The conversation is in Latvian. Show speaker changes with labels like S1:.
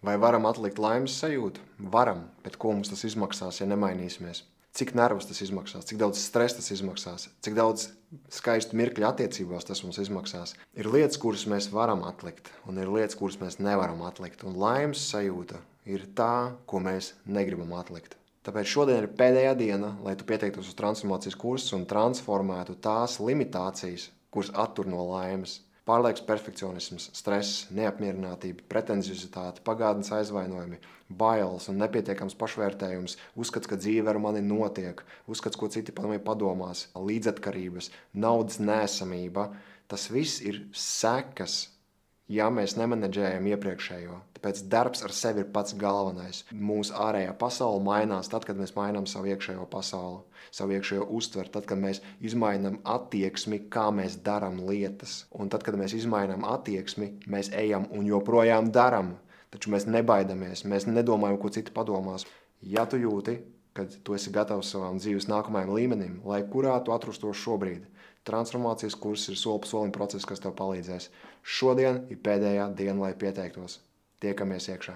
S1: Vai varam atlikt laimes sajūtu? Varam, bet ko mums tas izmaksās, ja nemainīsimies? Cik nervus tas izmaksās, cik daudz stresa tas izmaksās, cik daudz skaistu mirkļu attiecībās tas mums izmaksās. Ir lietas, kuras mēs varam atlikt, un ir lietas, kuras mēs nevaram atlikt. Un laimes sajūta ir tā, ko mēs negribam atlikt. Tāpēc šodien ir pēdējā diena, lai tu pieteiktos uz transformācijas kursus un transformētu tās limitācijas, kuras attur no laimes. Pārliekas perfekcionisms, stress, neapmierinātība, pretenziositāte, pagātnes aizvainojumi, bailes un nepietiekams pašvērtējums, uzskats, ka dzīve ar mani notiek, uzskats, ko citi par mani padomās, līdzatkarības, naudas neesamība. Tas viss ir sekas, ja mēs nemenedžējam iepriekšējo. Tāpēc darbs ar sevi ir pats galvenais. Mūsu ārējā pasaule mainās tad, kad mēs mainām savu iekšējo pasauli, savu iekšējo uztveri, tad, kad mēs izmainām attieksmi, kā mēs darām lietas. Un tad, kad mēs izmainām attieksmi, mēs ejam un joprojām darām. Taču mēs nebaidamies, mēs nedomājam, ko citi padomās. Ja tu jūti, kad tu esi gatavs savam dzīves nākamajam līmenim, lai kurā tu atrastos šobrīd, transformācijas kurs ir soli pa solim process, kas tev palīdzēs. Šodien ir pēdējā diena, lai pieteiktos. Tiekamies iekšā.